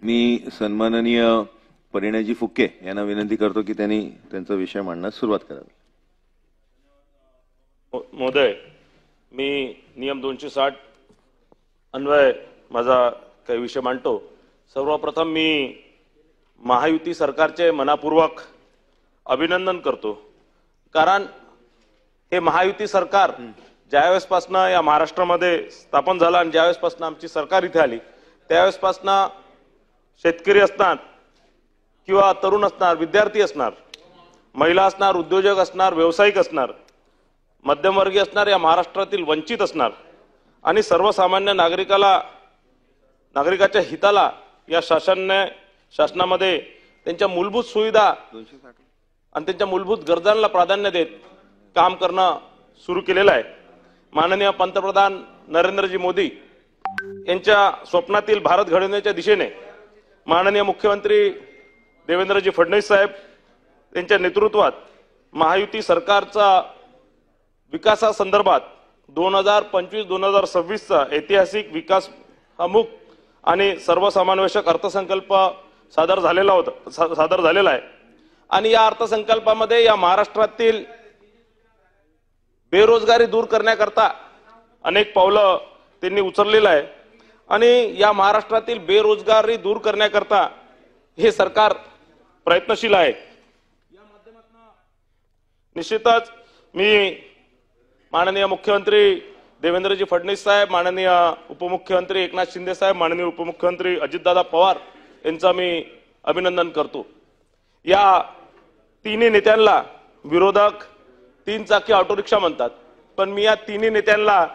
मी सन्माननीय परिणयजी फुक्के यांना विनंती करतो की त्यांनी त्यांचा विषय मांडण्यास सुरुवात करावी. महोदय, मी नियम 260 अन्वय माझा काही विषय मांडतो. सर्वप्रथम मी महायुती सरकारचे मनापूर्वक अभिनंदन करतो, कारण हे महायुती सरकार ज्यावेळेसपासून या महाराष्ट्रामध्ये स्थापन झालं आणि ज्यावेळेसपासून आमची सरकार इथे आली त्यावेळेसपासून शेतकरी असणार किंवा तरुण असणार, विद्यार्थी असणार, महिला असणार, उद्योजक असणार, व्यावसायिक असणार, मध्यमवर्गीय असणार, या महाराष्ट्रातील वंचित असणार आणि सर्वसामान्य नागरिकाच्या हिताला या शासनामध्ये त्यांच्या मूलभूत सुविधा आणि त्यांच्या मूलभूत गरजांना प्राधान्य देत काम करणं सुरू केलेलं आहे. माननीय पंतप्रधान नरेंद्रजी मोदी यांच्या स्वप्नातील भारत घडवण्याच्या दिशेने माननीय मुख्यमंत्री देवेंद्रजी फडणवीस साहेब यांच्या नेतृत्वात महायुती सरकारचा विकासासंदर्भात 2025-2026चा ऐतिहासिक विकासमुख आणि सर्वसमावेशक अर्थसंकल्प सादर झालेला आहे. आणि या अर्थसंकल्पामध्ये या महाराष्ट्रातील बेरोजगारी दूर करण्याकरता अनेक पावलं त्यांनी उचललेलं आहे आणि या महाराष्ट्रातील बेरोजगारी दूर करण्याकरता हे सरकार प्रयत्नशील आहे. या माध्यमातून निश्चितच मी माननीय मुख्यमंत्री देवेंद्रजी फडणवीस साहेब, माननीय उपमुख्यमंत्री एकनाथ शिंदे साहेब, माननीय उपमुख्यमंत्री अजितदादा पवार यांचा मी अभिनंदन करतो. या तिन्ही नेत्यांना विरोधक 3 चाकी ऑटो रिक्षा म्हणतात, पण मी या तिन्ही नेत्यांना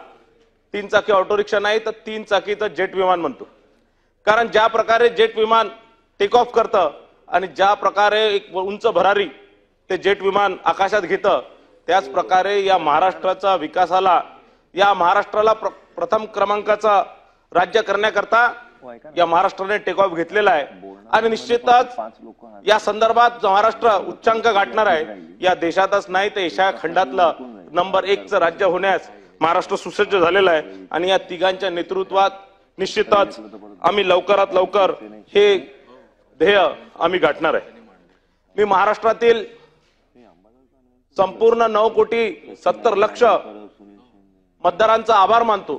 3 चाकी ऑटो रिक्षा नाही तर 3 चाकीचं जेट विमान म्हणतो. कारण ज्या प्रकारे जेट विमान टेक ऑफ करतं आणि ज्या प्रकारे एक उंच भरारी ते जेट विमान आकाशात घेतं, त्याच प्रकारे या महाराष्ट्राचा विकासाला, या महाराष्ट्राला प्रथम क्रमांकाचा राज्य करण्याकरता या महाराष्ट्राने टेक ऑफ घेतलेला आहे. आणि निश्चितच या संदर्भात महाराष्ट्र उच्चांक गाठणार आहे. या देशातच नाही तर एशिया खंडातलं नंबर 1चं राज्य होण्यास महाराष्ट्र सुसज्ज झालेला आहे. आणि या तिघांच्या नेतृत्वात निश्चितच आम्ही लवकरात लवकर हे ध्येय आम्ही गाठणार आहे. मी महाराष्ट्रातील संपूर्ण 9,70,00,000 मतदारांचा आभार मानतो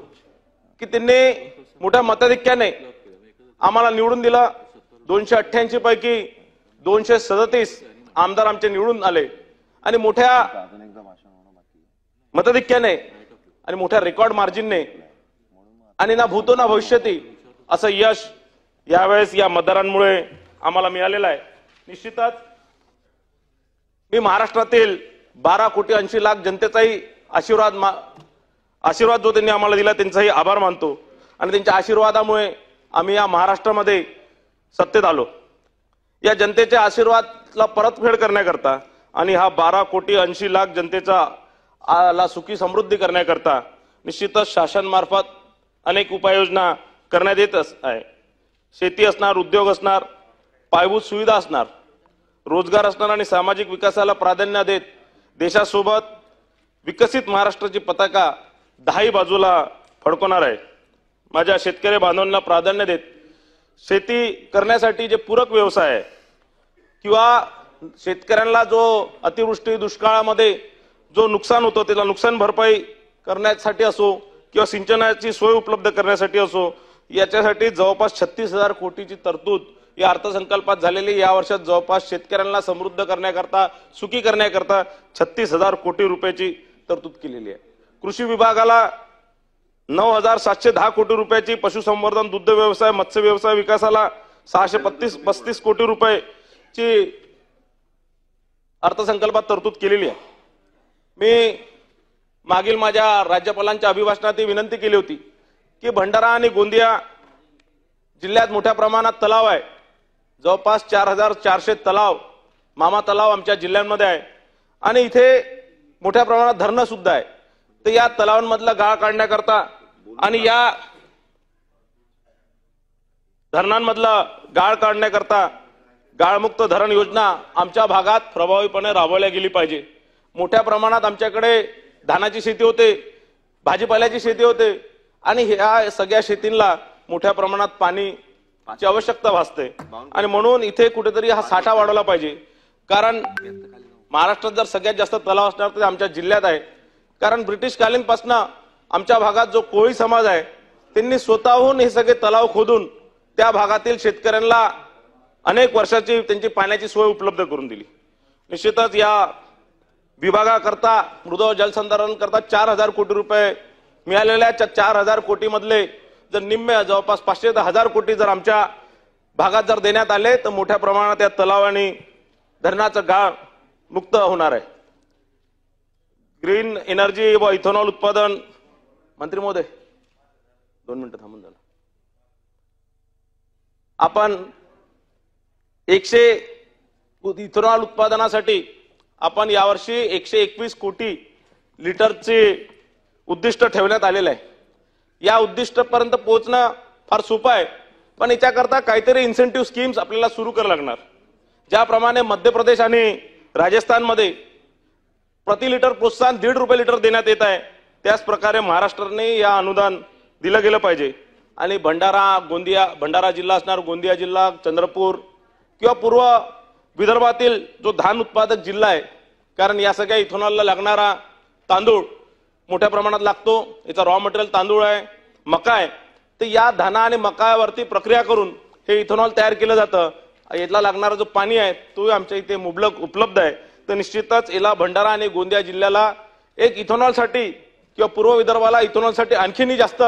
की त्यांनी मोठ्या मताधिक्याने आम्हाला निवडून दिलं. 288 पैकी 237 आमदार आमचे निवडून आले आणि मोठ्या मतधिक्याने आणि मोठ्या रेकॉर्ड मार्जिनने आणि ना भूतो ना भविष्यती असं यश यावेळेस या मतदारांमुळे आम्हाला मिळालेलं आहे. निश्चितच मी महाराष्ट्रातील 12,80,00,000 जनतेचाही आशीर्वाद जो त्यांनी आम्हाला दिला त्यांचाही आभार मानतो आणि त्यांच्या आशीर्वादामुळे आम्ही या महाराष्ट्रामध्ये सत्तेत आलो. या जनतेच्या आशीर्वादाला परतफेड करण्याकरता आणि हा 12,80,00,000 जनतेचा सुखी समृद्धी करण्याकरता निश्चितच शासनामार्फत अनेक उपाययोजना करण्यात येत आहे. शेती असणार, उद्योग असणार, पायाभूत सुविधा असणार, रोजगार असणार आणि सामाजिक विकासाला प्राधान्य देत देशासोबत विकसित महाराष्ट्राची पताका 10ही बाजूला फडकवणार आहे. माझ्या शेतकरी बांधवांना प्राधान्य देत शेती करण्यासाठी जे पूरक व्यवसाय आहे किंवा शेतकऱ्यांना जो अतिवृष्टी दुष्काळामध्ये जो नुकसान होतं त्याला नुकसान भरपाई करण्यासाठी असो किंवा सिंचनाची सोय उपलब्ध करण्यासाठी असो, याच्यासाठी जवळपास 36,000 कोटीची तरतूद या अर्थसंकल्पात झालेली. या वर्षात जवळपास शेतकऱ्यांना समृद्ध करण्याकरता, सुखी करण्याकरता 36,000 कोटी रुपयाची तरतूद केलेली आहे. कृषी विभागाला 9,710 कोटी रुपयाची, पशुसंवर्धन, दुग्ध व्यवसाय, मत्स्य व्यवसाय विकासाला 635 कोटी रुपयाची अर्थसंकल्पात तरतूद केलेली आहे. मी मागील माझ्या राज्यपालांच्या अभिभाषणात विनंती केली होती की भंडारा आणि गोंदिया जिल्ह्यात मोठ्या प्रमाणात तलाव आहे. जवळपास 4,400 तलाव, मामा तलाव आमच्या जिल्ह्यांमध्ये आहे आणि इथे मोठ्या प्रमाणात धरणं सुद्धा आहे. तर या तलावांमधला गाळ काढण्याकरता आणि या धरणांमधला गाळ काढण्याकरता गाळमुक्त धरण योजना आमच्या भागात प्रभावीपणे राबवल्या गेली पाहिजे. मोठ्या प्रमाणात आमच्याकडे धानाची शेती होते, भाजीपाल्याची शेती होते आणि ह्या सगळ्या शेतींना मोठ्या प्रमाणात पाणी ची आवश्यकता भासते आणि म्हणून इथे कुठेतरी हा साठा वाढवला पाहिजे. कारण महाराष्ट्रात जर सगळ्यात जास्त तलाव असणार तर आमच्या जिल्ह्यात आहे. कारण ब्रिटिश कालीनपासून आमच्या भागात जो कोळी समाज आहे त्यांनी स्वतःहून हे सगळे तलाव खोदून त्या भागातील शेतकऱ्यांना अनेक वर्षाची त्यांची पाण्याची सोय उपलब्ध करून दिली. निश्चितच या विभागाकरता मृद जलसंधारण करता 4,000 कोटी रुपये मिळालेल्या 4,000 कोटी मधले जर निम्मे जवळपास 500 ते 1,000 कोटी जर आमच्या भागात जर देण्यात आले तर मोठ्या प्रमाणात या तलाव आणि धरणाचं गाळ मुक्त होणार आहे. ग्रीन एनर्जी व इथेनॉल उत्पादन मंत्री महोदय 2 मिनिटं थांबून झालं. आपण इथेनॉल उत्पादनासाठी आपण यावर्षी 121 कोटी लिटरचे उद्दिष्ट ठेवण्यात आलेलं आहे. या उद्दिष्टापर्यंत पोहोचणं फार सोपं आहे, पण याच्याकरता काहीतरी इन्सेंटिव्ह स्कीम्स आपल्याला सुरू करायला लागणार. ज्याप्रमाणे मध्य प्रदेश आणि राजस्थानमध्ये प्रति लिटर प्रोत्साहन 1.5 रुपये लिटर देण्यात येत आहे, त्याच प्रकारे महाराष्ट्राने या अनुदान दिलं गेलं पाहिजे. आणि भंडारा जिल्हा असणार, गोंदिया जिल्हा, चंद्रपूर किंवा पूर्व विदर्भातील जो धान उत्पादक जिल्हा आहे, कारण या सगळ्या इथेनॉलला लागणारा तांदूळ मोठ्या प्रमाणात लागतो, याचा रॉ मटेरियल तांदूळ आहे, मका आहे, तर या धाना आणि मकावरती प्रक्रिया करून हे इथेनॉल तयार केलं जातं. याला लागणारा जो पाणी आहे तो आमच्या इथे मुबलक उपलब्ध आहे. तर निश्चितच याला भंडारा आणि गोंदिया जिल्ह्याला एक इथेनॉलसाठी किंवा पूर्व विदर्भाला इथेनॉलसाठी आणखीनही जास्त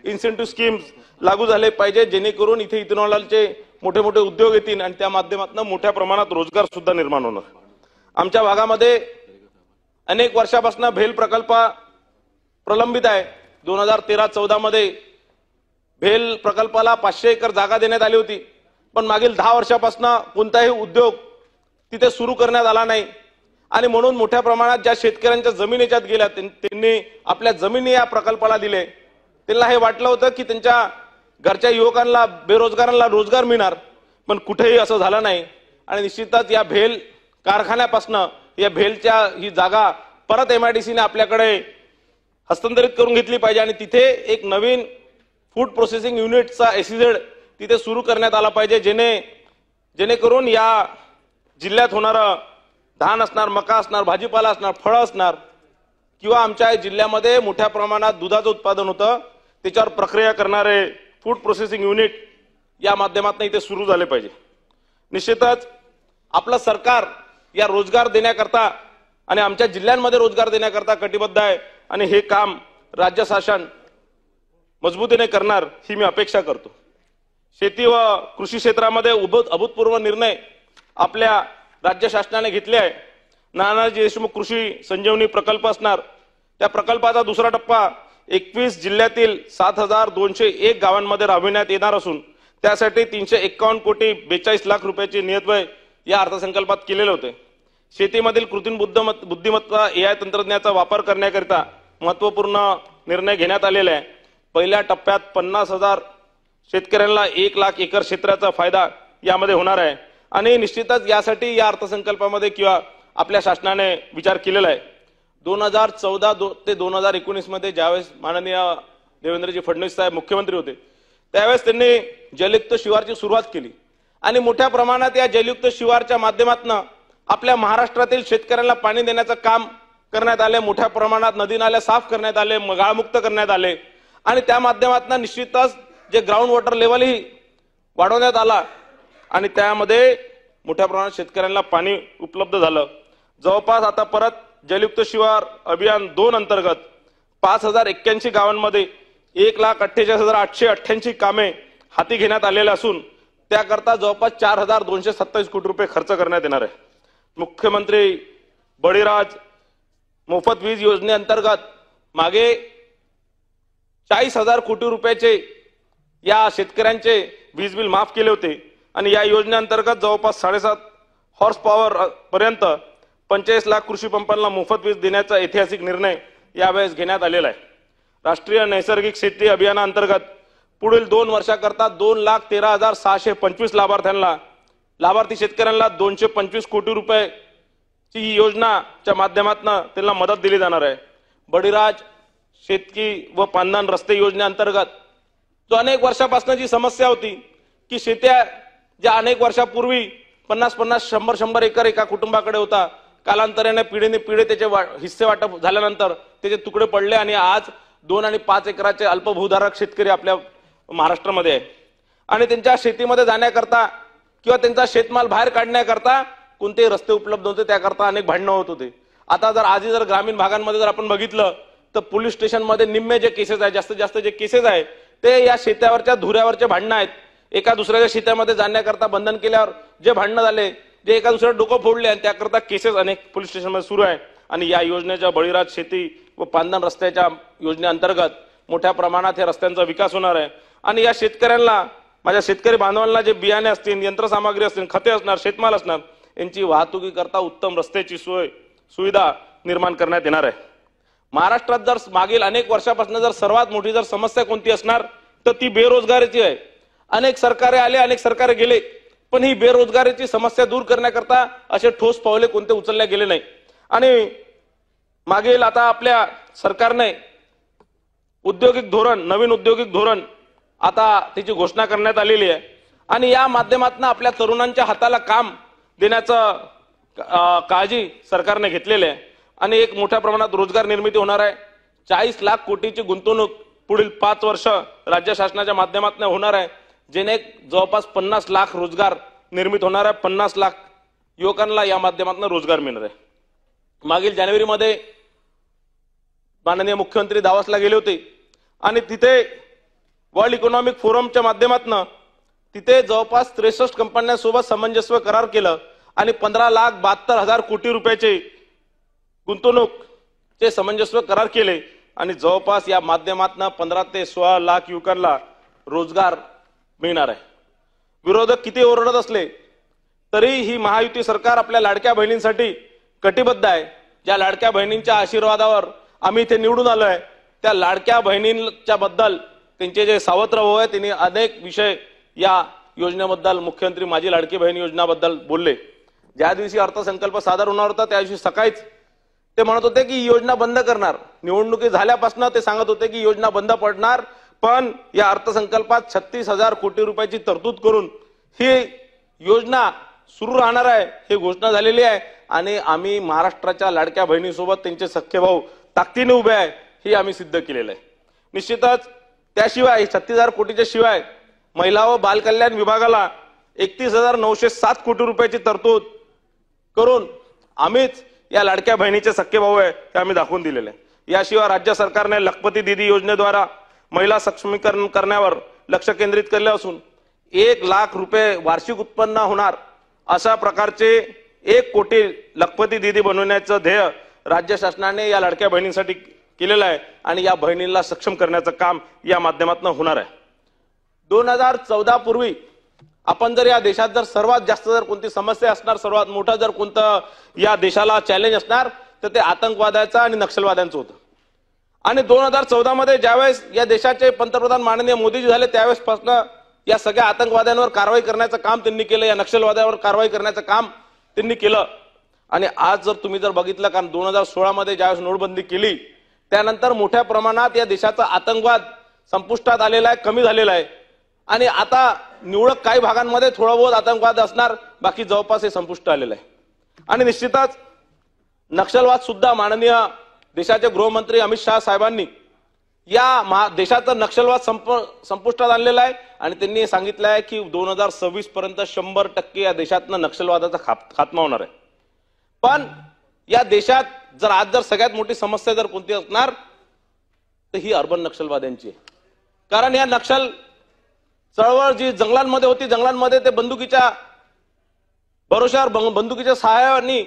इन्सेंटिव्ह स्कीम्स लागू झाले पाहिजे, जेणेकरून इथे इथेनॉलचे मोठे मोठे उद्योग येतील आणि त्या माध्यमातून मोठ्या प्रमाणात रोजगार सुद्धा निर्माण होणार. आमच्या भागामध्ये अनेक वर्षापासून भेल प्रकल्प प्रलंबित आहे. 2013-14 मध्ये भेल प्रकल्पाला 500 एकर जागा देण्यात आली होती, पण मागील 10 वर्षापासून कोणताही उद्योग तिथे सुरू करण्यात आला नाही. आणि म्हणून मोठ्या प्रमाणात ज्या शेतकऱ्यांच्या जमिनी याच्यात गेल्या त्यांनी आपल्या जमिनी या प्रकल्पाला दिले. त्यांना हे वाटलं होतं की त्यांच्या घरच्या युवकांना बेरोजगारांना रोजगार मिळणार, पण कुठेही असं झालं नाही. आणि निश्चितच या भेल कारखान्यापासून या भेलच्या ही जागा परत MIDCने आपल्याकडे हस्तांतरित करून घेतली पाहिजे आणि तिथे एक नवीन फूड प्रोसेसिंग युनिटचा SEZ तिथे सुरू करण्यात आला पाहिजे, जेणेकरून या जिल्ह्यात होणारं धान असणार, मका असणार, भाजीपाला असणार, फळं असणार किंवा आमच्या जिल्ह्यामध्ये मोठ्या प्रमाणात दुधाचं उत्पादन होतं त्याच्यावर प्रक्रिया करणारे फूड प्रोसेसिंग युनिट या माध्यमातून इथे सुरू झाले पाहिजे. निश्चितच आपलं सरकार या रोजगार देण्याकरता आणि आमच्या जिल्ह्यांमध्ये रोजगार देण्याकरता कटिबद्ध आहे आणि हे काम राज्य शासन मजबूतीने करणार ही मी अपेक्षा करतो. शेती व कृषी क्षेत्रामध्ये अभूतपूर्व निर्णय आपल्या राज्य शासनाने घेतले आहे. नानाजी देशमुख कृषी संजीवनी प्रकल्प असणार, त्या प्रकल्पाचा दुसरा टप्पा 21 जिल्ह्यातील 7,201 गावांमध्ये राबविण्यात येणार असून त्यासाठी 351 कोटी 42 लाख रुपयाची नियतव्यय या अर्थसंकल्पात केलेले होते. शेतीमधील कृत्रिम बुद्धिमत्ता AI तंत्रज्ञानाचा वापर करण्याकरिता महत्वपूर्ण निर्णय घेण्यात आलेला आहे. पहिल्या टप्प्यात 50,000 शेतकऱ्यांना 1 लाख एकर क्षेत्राचा फायदा यामध्ये होणार आहे आणि निश्चितच यासाठी या अर्थसंकल्पामध्ये किंवा आपल्या शासनाने विचार केलेला आहे. 2014 ते 2019 मध्ये ज्यावेळेस माननीय देवेंद्रजी फडणवीस साहेब मुख्यमंत्री होते त्यावेळेस त्यांनी जलयुक्त शिवारची सुरुवात केली आणि मोठ्या प्रमाणात या जलयुक्त शिवारच्या माध्यमातून आपल्या महाराष्ट्रातील शेतकऱ्यांना पाणी देण्याचं काम करण्यात आले. मोठ्या प्रमाणात नदी नाल्या साफ करण्यात आले, गाळमुक्त करण्यात आले आणि त्या माध्यमातून निश्चितच जे ग्राउंड वॉटर लेवलही वाढवण्यात आला आणि त्यामध्ये मोठ्या प्रमाणात शेतकऱ्यांना पाणी उपलब्ध झालं. जवळपास आता परत जलयुक्त शिवार अभियान 2 अंतर्गत 5,081 गावांमध्ये 1,48,888 कामे हाती घेण्यात आलेले असून त्याकरता जवळपास 4,227 कोटी रुपये खर्च करण्यात येणार आहे. मुख्यमंत्री बळीराज मोफत वीज योजनेअंतर्गत मागे 40,000 कोटी रुपयाचे या शेतकऱ्यांचे वीज बिल माफ केले होते आणि या योजनेअंतर्गत जवळपास 7.5 हॉर्स पॉवर पर्यंत 45 लाख कृषी पंपांना मोफत वीज देण्याचा ऐतिहासिक निर्णय यावेळेस घेण्यात आलेला आहे. राष्ट्रीय नैसर्गिक शेती अभियानाअंतर्गत पुढील 2 वर्षाकरता 2,13,625 लाभार्थी शेतकऱ्यांना 225 कोटी रुपयाची ही योजनाच्या माध्यमातून त्यांना मदत दिली जाणार आहे. बळीराज शेतकी व पांदन रस्ते योजनेअंतर्गत जो अनेक वर्षापासून जी समस्या होती की शेत्या ज्या अनेक वर्षापूर्वी 50-50, 100-100 एकर एका कुटुंबाकडे होता, कालांतराने पिढीने पिढी त्याचे हिस्से वाटप झाल्यानंतर त्याचे तुकडे पडले आणि आज 2 आणि 5 एकराचे अल्पभूधारक शेतकरी आपल्या महाराष्ट्रामध्ये आहे. आणि त्यांच्या शेतीमध्ये जाण्याकरता किंवा त्यांचा शेतमाल बाहेर काढण्याकरता कोणतेही रस्ते उपलब्ध होते, त्याकरता अनेक भांडणं होत होते. आता जर ग्रामीण भागांमध्ये जर आपण बघितलं तर पोलीस स्टेशनमध्ये निम्मे जे केसेस आहे, जास्तीत जास्त जे केसेस आहे ते या शेतावरच्या धुऱ्यावरचे भांडणं आहेत. एका दुसऱ्याच्या शेतामध्ये जाण्याकरता बंधन केल्यावर जे भांडणं झाले, जे एका दुसऱ्या डोकं फोडले आणि त्याकरता केसेस अनेक पोलीस स्टेशनमध्ये सुरू आहे. आणि या योजनेच्या बळीराज शेती व पांदन रस्त्याच्या योजनेअंतर्गत मोठ्या प्रमाणात या रस्त्यांचा विकास होणार आहे. आणि या शेतकऱ्यांना, माझ्या शेतकरी बांधवांना जे बियाणे असतील, यंत्रसामग्री असतील, खते असणार, शेतमाल असणार, यांची वाहतुकीकरता उत्तम रस्त्याची सुविधा निर्माण करण्यात येणार आहे. महाराष्ट्रात जर मागील अनेक वर्षापासून जर सर्वात मोठी जर समस्या कोणती असणार तर ती बेरोजगारीची आहे. अनेक सरकारे आले, अनेक सरकारे गेले, पण ही बेरोजगारीची समस्या दूर करण्याकरता असे ठोस पावले कोणते उचलले गेले नाही. आणि मागील आता आपल्या सरकारने औद्योगिक धोरण, नवीन औद्योगिक धोरण आता त्याची घोषणा करण्यात आलेली आहे. आणि या माध्यमातून आपल्या तरुणांच्या हाताला काम देण्याचं काळजी सरकारने घेतलेली आहे. आणि एक मोठ्या प्रमाणात रोजगार निर्मिती होणार आहे. 40 लाख कोटीची गुंतवणूक पुढील 5 वर्ष राज्य शासनाच्या माध्यमातून होणार आहे, जेणे जवळपास 50 लाख रोजगार निर्मित होणार आहे. 50 लाख युवकांना या माध्यमातून रोजगार मिळणार आहे. मागील जानेवारीमध्ये माननीय मुख्यमंत्री दावोसला गेले होते आणि तिथे वर्ल्ड इकॉनॉमिक फोरमच्या माध्यमातून तिथे जवळपास 63 कंपन्यांसोबत सामंजस्य करार केलं आणि 15,72,000 कोटी रुपयाचे गुंतवणूकचे सामंजस्य करार केले. आणि जवळपास या माध्यमातून 15 ते 16 लाख युवकांना रोजगार मिळणार आहे. विरोधक किती ओरडत असले तरी ही महायुती सरकार आपल्या लाडक्या बहिणींसाठी कटिबद्ध आहे. ज्या लाडक्या बहिणींच्या आशीर्वादावर आम्ही इथे निवडून आलोय, त्या लाडक्या बहिणींच्या बद्दल त्यांचे जे सावत्र भाऊ आहे त्यांनी अनेक विषय या योजनेबद्दल, मुख्यमंत्री माझी लाडकी बहीण योजनाबद्दल बोलले. ज्या दिवशी अर्थसंकल्प सादर होणार होता त्या दिवशी सकाळीच ते म्हणत होते की योजना बंद करणार. निवडणुकी झाल्यापासून ते सांगत होते की योजना बंद पडणार, पण या अर्थसंकल्पात 36,000 कोटी रुपयाची तरतूद करून ही योजना सुरू राहणार आहे ही घोषणा झालेली आहे. आणि आम्ही महाराष्ट्राच्या लाडक्या बहिणीसोबत त्यांचे सख्खे भाऊ ताकदीने उभे आहे हे आम्ही सिद्ध केलेलं आहे. निश्चितच त्याशिवाय 36,000 कोटीच्या शिवाय महिला व बालकल्याण विभागाला 31,907 कोटी रुपयाची तरतूद करून आम्हीच या लाडक्या बहिणीचे सख्खे भाऊ आहे हे आम्ही दाखवून दिलेले आहे. याशिवाय राज्य सरकारने लखपती दीदी योजनेद्वारा महिला सक्षमीकरण करण्यावर लक्ष केंद्रित केले असून 1 लाख रुपये वार्षिक उत्पन्न होणार अशा प्रकारचे 1 कोटी लखपती दीदी बनवण्याचं ध्येय राज्य शासनाने या लाडक्या बहिणींसाठी केलेलं आहे. आणि या बहिणींना सक्षम करण्याचं काम या माध्यमातून होणार आहे. 2014 पूर्वी आपण जर या देशात जर सर्वात जास्त जर कोणती समस्या असणार, सर्वात मोठा जर कोणतं या देशाला चॅलेंज असणार तर ते आतंकवादाचं आणि नक्षलवाद्यांचं होतं. आणि 2014 मध्ये ज्यावेळेस या देशाचे पंतप्रधान माननीय मोदीजी झाले त्यावेळेसपासून या सगळ्या आतंकवाद्यांवर कारवाई करण्याचं काम त्यांनी केलं, या नक्षलवाद्यांवर कारवाई करण्याचं काम त्यांनी केलं. आणि आज जर तुम्ही जर बघितलं, कारण 2016 मध्ये ज्यावेळेस नोटबंदी केली त्यानंतर मोठ्या प्रमाणात या देशाचा आतंकवाद संपुष्टात आलेला आहे, कमी झालेला आहे. आणि आता निवडक काही भागांमध्ये थोडा बहुत आतंकवाद असणार, बाकी जवळपास हे संपुष्ट आलेलं आहे. आणि निश्चितच नक्षलवाद सुद्धा माननीय देशाचे गृहमंत्री अमित शाह साहेबांनी या देशाचा नक्षलवाद संपुष्टात आणलेला आहे. आणि त्यांनी सांगितलं आहे की 2026 पर्यंत 100% या देशातनं नक्षलवादाचा खात्मा होणार आहे. पण या देशात जर आज जर सगळ्यात मोठी समस्या जर कोणती असणार तर ही अर्बन नक्षलवाद्यांची आहे. कारण या नक्षल चळवळ जी जंगलांमध्ये होती, जंगलांमध्ये ते बंदुकीच्या भरोशावर, बंदुकीच्या सहाय्याने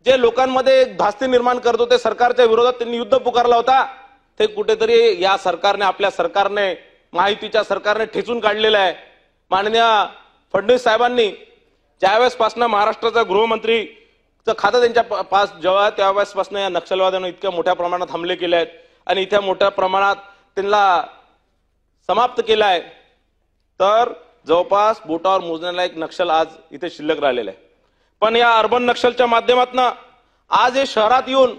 जे लोकांमध्ये एक धास्ती निर्माण करत होते, सरकारच्या विरोधात त्यांनी युद्ध पुकारला होता, ते कुठेतरी या सरकारने, आपल्या सरकारने, महायुतीच्या सरकारने ठेचून काढलेलं आहे. माननीय फडणवीस साहेबांनी ज्यावेळेसपासून महाराष्ट्राचा गृहमंत्रीचं खातं त्यांच्या पास जेव्हा त्यावेळेसपासून या नक्षलवाद्यांना इतक्या मोठ्या प्रमाणात हमले केले आहेत आणि इतक्या मोठ्या प्रमाणात त्यांना समाप्त केलं आहे, तर जवळपास बोटावर मोजण्याला एक नक्षल आज इथे शिल्लक राहिलेला आहे. पण या अर्बन नक्षलच्या माध्यमातून आज हे शहरात येऊन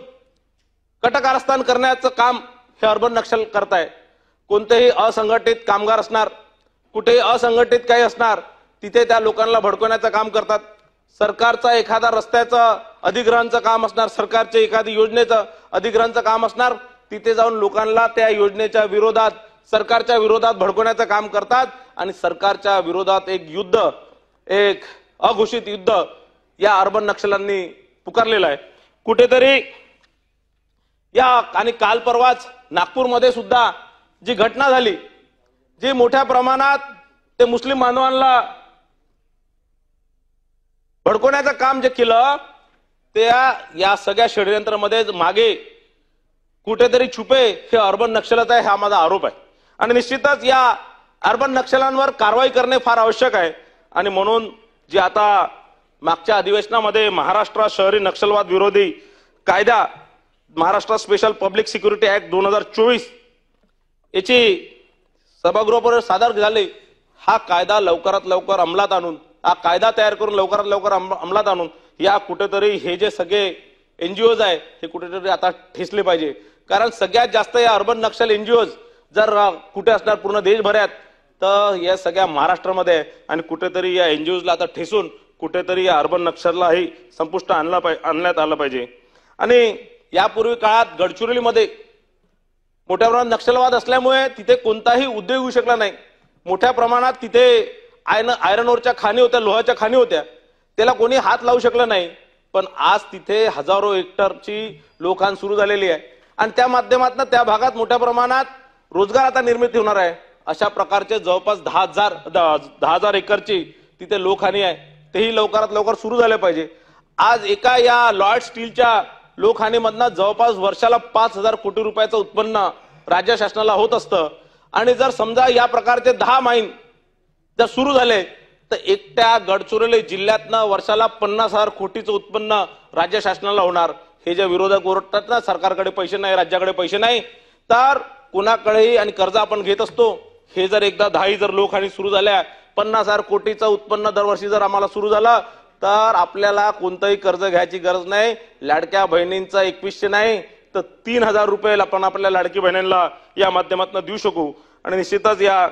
कटकारस्थान करण्याचं काम हे अर्बन नक्षल करताय. कोणतेही असंघटित कामगार असणार, कुठे असंघटित काही असणार तिथे त्या लोकांना भडकवण्याचं काम करतात. सरकारचा एखादा रस्त्याचं अधिग्रहणचं काम असणार, सरकारच्या एखादी योजनेचं अधिग्रहणचं काम असणार, तिथे जाऊन लोकांना त्या योजनेच्या विरोधात, सरकारच्या विरोधात भडकवण्याचं काम करतात आणि सरकारच्या विरोधात एक युद्ध, एक अघोषित युद्ध या अर्बन नक्षल्यांनी पुकारलेलं आहे. कुठेतरी या आणि काल परवाच नागपूरमध्ये सुद्धा जी घटना झाली, जी मोठ्या प्रमाणात ते मुस्लिम बांधवांना भडकवण्याचं काम जे केलं, त्या या सगळ्या षडयंत्रामध्ये मागे कुठेतरी छुपे हे अर्बन नक्षलच आहे, हा माझा आरोप आहे. आणि निश्चितच या अर्बन नक्षल्यांवर कारवाई करणे फार आवश्यक आहे. आणि म्हणून जे आता मागच्या अधिवेशनामध्ये महाराष्ट्र शहरी नक्षलवाद विरोधी कायदा, Maharashtra special public security act 2024 याची सभागृहावर सादर झाली, हा कायदा लवकरात लवकर अंमलात आणून, हा कायदा तयार करून लवकरात लवकर अंमलात आणून या कुठेतरी हे जे सगळे एनजीओज आहे हे कुठेतरी आता ठेसले पाहिजे. कारण सगळ्यात जास्त या अर्बन नक्षल एनजीओज जर कुठे असणार पूर्ण देशभरात, तर या सगळ्या महाराष्ट्रामध्ये, आणि कुठेतरी या एनजीओजला आता ठेसून कुठेतरी या अर्बन नक्षललाही संपुष्ट आणण्यात आलं पाहिजे. आणि यापूर्वी काळात गडचिरोलीमध्ये मोठ्या प्रमाणात नक्षलवाद असल्यामुळे तिथे कोणताही उद्योग होऊ शकला नाही. मोठ्या प्रमाणात तिथे आयरन ओरच्या खाणी होत्या, लोहाच्या खाणी होत्या, त्याला कोणी हात लावू शकलं नाही. पण आज तिथे हजारो हेक्टरची लोकहान सुरू झालेली आहे आणि त्या माध्यमातून त्या भागात मोठ्या प्रमाणात रोजगार आता निर्मिती होणार आहे. अशा प्रकारचे जवळपास 10,000 एकरची तिथे लोकहानी आहे, तेही लवकरात लवकर सुरू झाले पाहिजे. आज एका या लॉयड स्टीलच्या लोकहानीमधनं जवळपास वर्षाला 5,000 कोटी रुपयाचं उत्पन्न राज्य शासनाला होत असतं. आणि जर समजा या प्रकारचे 10 माईन जर सुरू झाले तर एकट्या गडचिरोली जिल्ह्यातनं वर्षाला 50,000 कोटीचं उत्पन्न राज्य शासनाला होणार. हे जे विरोधक ओरडतात ना, सरकारकडे पैसे नाही, राज्याकडे पैसे नाही, तर कुणाकडेही आणि कर्ज आपण घेत असतो. हे जर एकदा 10 जर लोकहानी सुरू झाल्या, 50,000 कोटीचं उत्पन्न दरवर्षी जर आम्हाला सुरू झालं, तर आपल्याला कोणतंही कर्ज घ्यायची गरज नाही. लाडक्या बहिणींचा 2100 नाही तर 3,000 रुपये आपण आपल्या लाडकी बहिणींना या माध्यमातून देऊ शकू. आणि निश्चितच या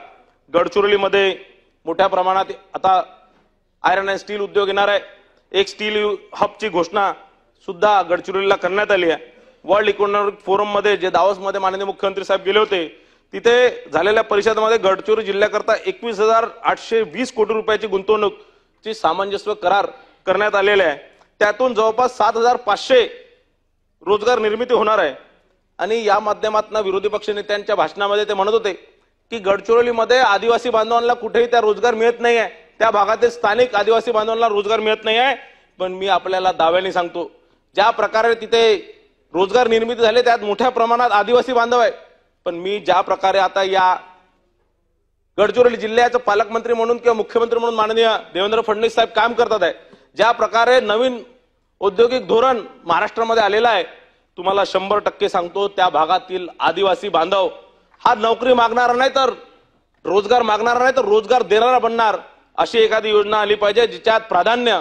गडचिरोलीमध्ये मोठ्या प्रमाणात आता आयरन अँड स्टील उद्योग येणार आहे. एक स्टील हबची घोषणा सुद्धा गडचिरोलीला करण्यात आली आहे. वर्ल्ड इकॉनॉमिक फोरम मध्ये जे दावोसमध्ये माननीय मुख्यमंत्री साहेब गेले होते, तिथे झालेल्या परिषदेमध्ये गडचिरोली जिल्ह्याकरता 21,820 कोटी रुपयाची गुंतवणूकची सामंजस्य करार करण्यात आलेले आहे. त्यातून जवळपास 7,500 रोजगार निर्मिती होणार आहे. आणि या माध्यमातून विरोधी पक्ष नेत्यांच्या भाषणामध्ये ते म्हणत होते की गडचिरोलीमध्ये आदिवासी बांधवांना कुठेही त्या रोजगार मिळत नाही आहे, त्या भागातील स्थानिक आदिवासी बांधवांना रोजगार मिळत नाही आहे. पण मी आपल्याला दाव्याने सांगतो, ज्या प्रकारे तिथे रोजगार निर्मिती झाले त्यात मोठ्या प्रमाणात आदिवासी बांधव आहे. पण मी ज्या प्रकारे आता या गडचिरोली जिल्ह्याचे पालकमंत्री म्हणून किंवा मुख्यमंत्री म्हणून माननीय देवेंद्र फडणवीस साहेब काम करतात आहे, ज्या प्रकारे नवीन औद्योगिक धोरण महाराष्ट्रामध्ये आलेलं आहे, तुम्हाला 100% सांगतो त्या भागातील आदिवासी बांधव हा नोकरी मागणारा नाही तर रोजगार मागणारा नाही तर रोजगार देणारा बनणार, अशी एखादी योजना आली पाहिजे जिच्यात प्राधान्य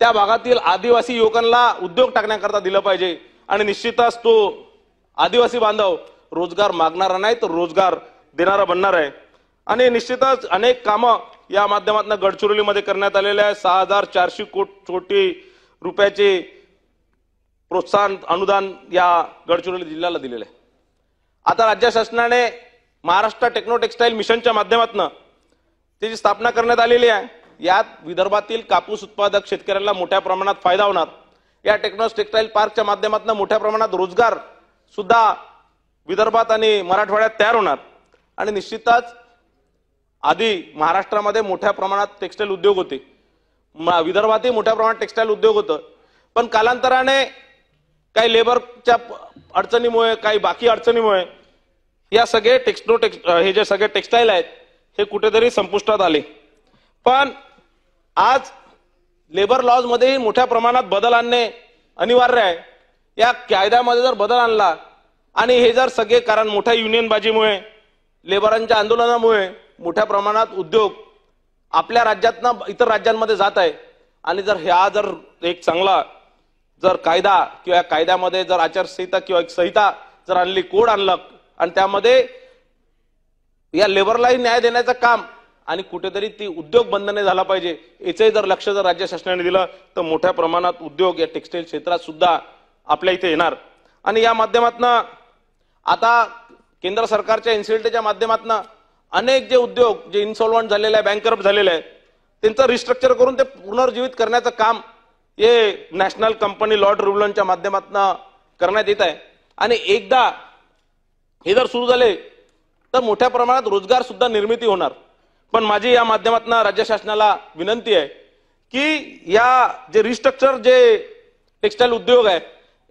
त्या भागातील आदिवासी युवकांना उद्योग टाकण्याकरता दिलं पाहिजे. आणि निश्चितच तो आदिवासी बांधव रोजगार मागणारा नाही तर रोजगार देणारा बनणार आहे. आणि निश्चितच अनेक कामं या माध्यमातून गडचिरोलीमध्ये करण्यात आलेले आहे. 6,400 कोटी रुपयाचे प्रोत्साहन अनुदान या गडचिरोली जिल्ह्याला दिलेलं आहे. आता राज्य शासनाने महाराष्ट्र टेक्नो टेक्सटाईल मिशनच्या माध्यमातून त्याची स्थापना करण्यात आलेली आहे. यात विदर्भातील कापूस उत्पादक शेतकऱ्यांना मोठ्या प्रमाणात फायदा होणार. या टेक्नो टेक्सटाईल पार्कच्या माध्यमातून मोठ्या प्रमाणात रोजगार सुद्धा विदर्भात आणि मराठवाड्यात तयार होणार. आणि निश्चितच आधी महाराष्ट्रामध्ये मोठ्या प्रमाणात टेक्सटाईल उद्योग होते, विदर्भातही मोठ्या प्रमाणात टेक्सटाईल उद्योग होतं. पण कालांतराने काही लेबरच्या अडचणीमुळे, काही बाकी अडचणीमुळे या सगळे हे जे सगळे टेक्सटाईल आहेत हे कुठेतरी संपुष्टात आले. पण आज लेबर लॉज मध्येही मोठ्या प्रमाणात बदल आणणे अनिवार्य आहे. या कायद्यामध्ये जर बदल आणला आणि हे जर सगळे कारण मोठ्या युनियनबाजीमुळे, लेबरांच्या आंदोलनामुळे मोठ्या प्रमाणात उद्योग आपल्या राज्यातनं इतर राज्यांमध्ये जात आहे. आणि जर ह्या जर एक चांगला जर कायदा किंवा कायद्यामध्ये जर आचारसंहिता किंवा एक संहिता जर आणली, कोड आणलं आणि त्यामध्ये या लेबरलाही न्याय देण्याचं काम आणि कुठेतरी ती उद्योग बंधने झाला पाहिजे, याचंही जर लक्ष जर राज्य शासनाने दिलं तर मोठ्या प्रमाणात उद्योग या टेक्सटाईल क्षेत्रात सुद्धा आपल्या इथे येणार. आणि या माध्यमातून आता केंद्र सरकारच्या एनसीएलटीच्या माध्यमातून अनेक जे उद्योग जे इन्सॉल्वंट झालेले आहे, बँकरप्ट झालेले आहे, त्यांचं रिस्ट्रक्चर करून ते पुनर्जीवित करण्याचं काम हे नॅशनल कंपनी लॉ ट्रिब्युनलच्या माध्यमातून करण्यात येत आहे. आणि एकदा हे जर सुरू झाले तर मोठ्या प्रमाणात रोजगार सुद्धा निर्मिती होणार. पण माझी या माध्यमातून राज्य शासनाला विनंती आहे की या जे रिस्ट्रक्चर जे टेक्सटाईल उद्योग आहे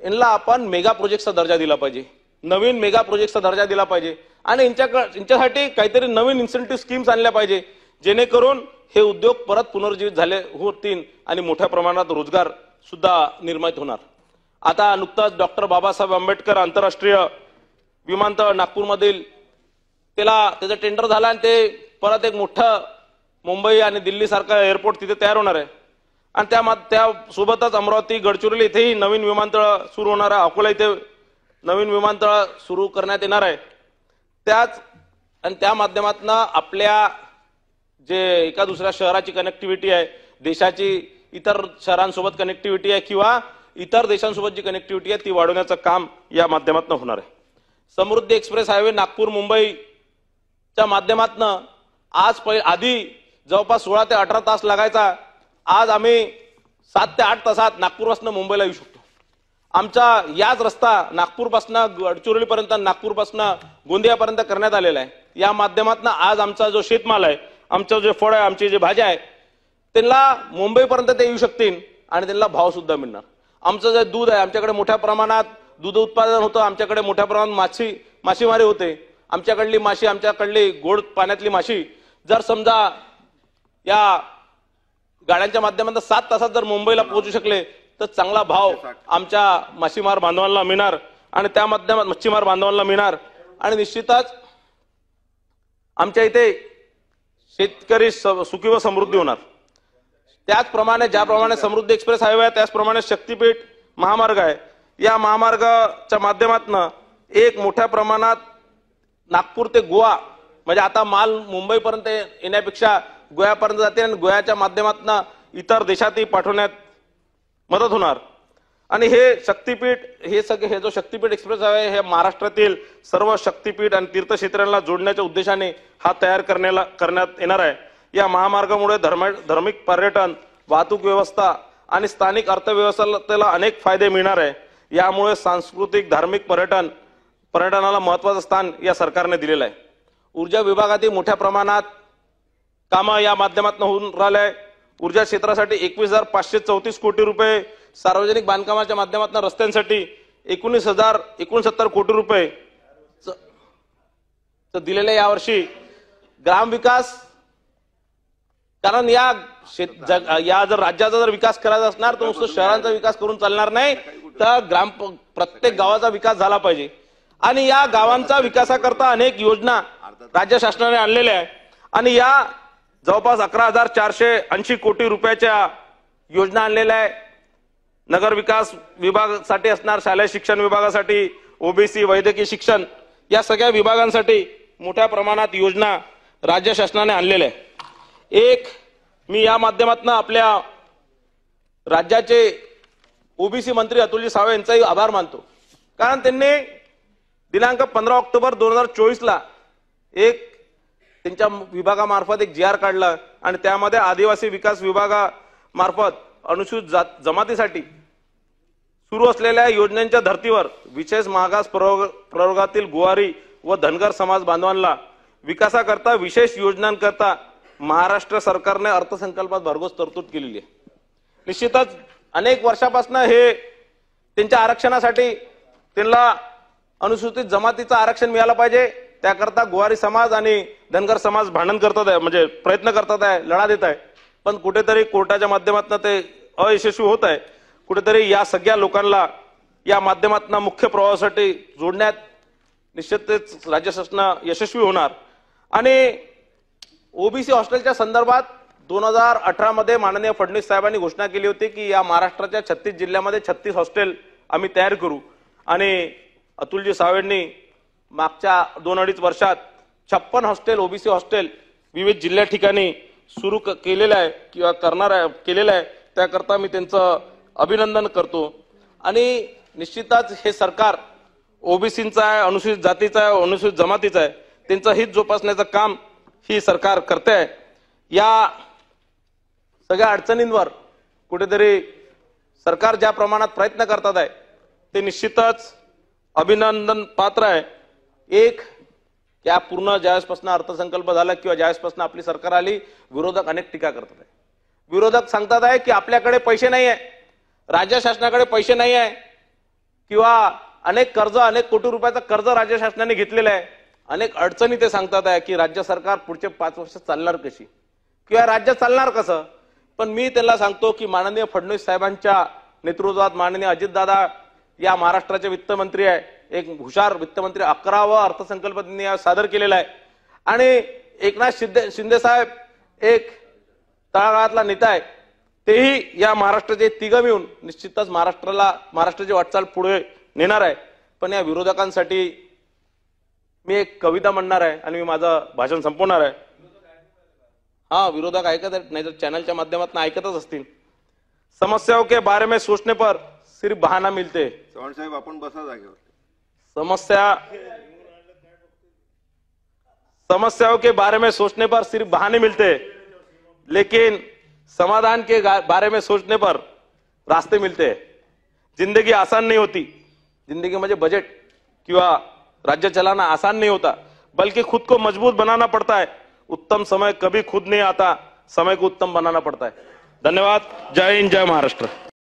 यांना आपण मेगा प्रोजेक्टचा दर्जा दिला पाहिजे, नवीन मेगा प्रोजेक्टचा दर्जा दिला पाहिजे आणि यांच्यासाठी काहीतरी नवीन इन्सेंटिव्ह स्कीम्स आणल्या पाहिजे जेणेकरून हे उद्योग परत पुनर्जीवित झाले होतील आणि मोठ्या प्रमाणात रोजगार सुद्धा निर्मित होणार. आता नुकताच डॉक्टर बाबासाहेब आंबेडकर आंतरराष्ट्रीय विमानतळ नागपूरमधील त्याचं टेंडर झालं आणि ते परत एक मोठं मुंबई आणि दिल्ली सारखं एअरपोर्ट तिथे तयार होणार आहे. आणि त्या सोबतच अमरावती गडचिरोली इथेही नवीन विमानतळ सुरू होणार आहे, अकोला इथे नवीन विमानतळ सुरू करण्यात येणार आहे. त्या माध्यमातून आपल्या जे एका दुसऱ्या शहराची कनेक्टिव्हिटी आहे, देशाची इतर शहरांसोबत कनेक्टिव्हिटी आहे किंवा इतर देशांसोबत जी कनेक्टिव्हिटी आहे ती वाढवण्याचं काम या माध्यमातून होणार आहे. समृद्धी एक्सप्रेस हायवे नागपूर मुंबईच्या माध्यमातून आधी जवळपास 16 ते 18 तास लागायचा, आज आम्ही 7 ते 8 तासात नागपूरपासून मुंबईला येऊ शकतो. आमचा याच रस्ता नागपूरपासून गडचिरोलीपर्यंत, नागपूरपासून गोंदियापर्यंत करण्यात आलेला आहे. या माध्यमातून आज आमचा जो शेतमाल आहे, आमचं जे फळ आहे, आमची जे भाज्या आहे, त्यांना मुंबईपर्यंत ते येऊ शकतील आणि त्यांना भाव सुद्धा मिळणार. आमचं जे दूध आहे, आमच्याकडे मोठ्या प्रमाणात दूध उत्पादन होतं, आमच्याकडे मोठ्या प्रमाणात मासेमारी होते. आमच्याकडली माशी, आमच्याकडली गोड पाण्यातली माशी जर समजा या गाड्यांच्या माध्यमातून 7 तासात जर मुंबईला पोहोचू शकले तर चांगला भाव आमच्या मासेमार बांधवांना मिळणार आणि त्या माध्यमात मच्छीमार बांधवांना मिळणार आणि निश्चितच आमच्या इथे शेतकरी सुखी व समृद्धी होणार. त्याचप्रमाणे ज्याप्रमाणे समृद्धी एक्सप्रेस हायवे आहे त्याचप्रमाणे शक्तीपीठ महामार्ग आहे. या महामार्गाच्या माध्यमातून एक मोठ्या प्रमाणात नागपूर ते गोवा, म्हणजे आता माल मुंबईपर्यंत येण्यापेक्षा गोव्यापर्यंत जाते आणि गोव्याच्या माध्यमातून इतर देशातही पाठवण्यात मदत होणार. आणि हे शक्तीपीठ हे जो शक्तीपीठ एक्सप्रेस आहे हे महाराष्ट्रातील सर्व शक्तीपीठ आणि तीर्थक्षेत्रांना जोडण्याच्या उद्देशाने हा तयार करण्यात येणार आहे. या महामार्गामुळे धार्मिक पर्यटन, वाहतूक व्यवस्था आणि स्थानिक अर्थव्यवस्थेला अनेक फायदे मिळणार आहे. यामुळे सांस्कृतिक धार्मिक पर्यटनाला महत्वाचं स्थान या सरकारने दिलेलं आहे. ऊर्जा विभागातील मोठ्या प्रमाणात कामं या माध्यमातून होऊन राहिले आहे. ऊर्जा क्षेत्रासाठी 21,534 कोटी रुपये, सार्वजनिक बांधकामाच्या माध्यमातून रस्त्यांसाठी 19,069 कोटी रुपये दिलेले यावर्षी. ग्रामविकास, कारण या जर राज्याचा जर विकास करायचा असणार तर नुसतं शहरांचा विकास करून चालणार नाही, तर प्रत्येक गावाचा विकास झाला पाहिजे. आणि या गावांचा विकासाकरता अनेक योजना राज्य शासनाने आणलेल्या आहे आणि या जवळपास 11,480 कोटी रुपयाच्या योजना आणलेल्या आहे. नगर विकास विभागासाठी असणार, शालेय शिक्षण विभागासाठी, ओबीसी, वैद्यकीय शिक्षण या सगळ्या विभागांसाठी मोठ्या प्रमाणात योजना राज्य शासनाने आणलेल्या आहे. मी या माध्यमातून आपल्या राज्याचे ओबीसी मंत्री अतुलजी सावे यांचाही आभार मानतो, कारण त्यांनी दिनांक 15 ऑक्टोबर 2024 एक त्यांच्या विभागामार्फत एक GR काढला आणि त्यामध्ये आदिवासी विकास विभागामार्फत अनुसूचित जमातीसाठी सुरू असलेल्या योजनांच्या धर्तीवर विशेष मागास प्रवर्गातील गुवारी व धनगर समाज बांधवांना विकासाकरता विशेष योजनांकरता महाराष्ट्र सरकारने अर्थसंकल्पात भरघोस तरतूद केलेली आहे. निश्चितच अनेक वर्षापासून हे त्यांच्या आरक्षणासाठी त्यांना अनुसूचित जमातीचं आरक्षण मिळालं पाहिजे, त्याकरता गुवारी समाज आणि धनगर समाज भांडण करतात आहे, म्हणजे प्रयत्न करतात आहे, लढा देत आहे. पण कुठेतरी कोर्टाच्या माध्यमातून ते अयशस्वी होत आहे. कुठेतरी या सगळ्या लोकांना या माध्यमातून मुख्य प्रवाहासाठी जोडण्यात निश्चितच राज्य शासन यशस्वी होणार. आणि ओबीसी हॉस्टेलच्या संदर्भात 2018 मध्ये माननीय फडणवीस साहेबांनी घोषणा केली होती की या महाराष्ट्राच्या 36 जिल्ह्यामध्ये 36 हॉस्टेल आम्ही तयार करू. आणि अतुलजी सावेंनी मागच्या 2-2.5 वर्षात 56 हॉस्टेल, ओबीसी हॉस्टेल विविध जिल्ह्या ठिकाणी सुरू केलेला आहे किंवा केलेला आहे, त्याकरता मी त्यांचं अभिनंदन करतो. आणि निश्चितच हे सरकार ओबीसींचं आहे, अनुसूचित जातीचं आहे, अनुसूचित जमातीचं आहे, त्यांचं हित जोपासण्याचं काम ही सरकार करते आहे. या सगळ्या अडचणींवर कुठेतरी सरकार ज्या प्रमाणात प्रयत्न करतात आहे ते निश्चितच अभिनंदन पात्र आहे. एक, या पूर्ण ज्यावेळेसपासून अर्थसंकल्प झाला किंवा ज्यावेळेसपासून आपली सरकार आली, विरोधक अनेक टीका करतात आहे. विरोधक सांगतात आहे की आपल्याकडे पैसे नाही आहे, राज्य शासनाकडे पैसे नाही आहे, किंवा अनेक कोटी रुपयाचं कर्ज राज्य शासनाने घेतलेलं आहे. अनेक अडचणी ते सांगतात आहे की राज्य सरकार पुढचे 5 वर्ष चालणार कशी किंवा राज्य चालणार कसं. पण मी त्यांना सांगतो की माननीय फडणवीस साहेबांच्या नेतृत्वात माननीय अजितदादा या महाराष्ट्राचे वित्तमंत्री आहे, एक हुशार वित्तमंत्री, 11वा अर्थसंकल्प त्यांनी सादर केलेला आहे. आणि एकनाथ शिंदे साहेब एक तळागाळातला नेता आहे, तेही या महाराष्ट्राचे तिघं मिळून निश्चितच महाराष्ट्राची वाटचाल पुढे नेणार आहे. पण या विरोधकांसाठी मी एक कविता म्हणणार आहे आणि मी माझं भाषण संपवणार आहे. हाँ, विरोधक ऐकत आहेत, नाही तर चॅनलच्या माध्यमातून ऐकतच असतील. समस्याओं के बारे में सोचने पर सिर्फ बहाना मिलते. चव्हाण साहेब आपण बसा जागेवर. समस्याओं के बारे में सोचने पर सिर्फ बहाने मिलते, लेकिन समाधान के बारे में सोचने पर रास्ते मिलते हैं. जिंदगी आसान नहीं होती. जिंदगी म्हणजे बजट किंवा राज्य चलाना आसान नहीं होता, बल्कि खुद को मजबूत बनाना पड़ता है. उत्तम समय कभी खुद नहीं आता, समय को उत्तम बनाना पड़ता है. धन्यवाद. जय हिंद, जय महाराष्ट्र.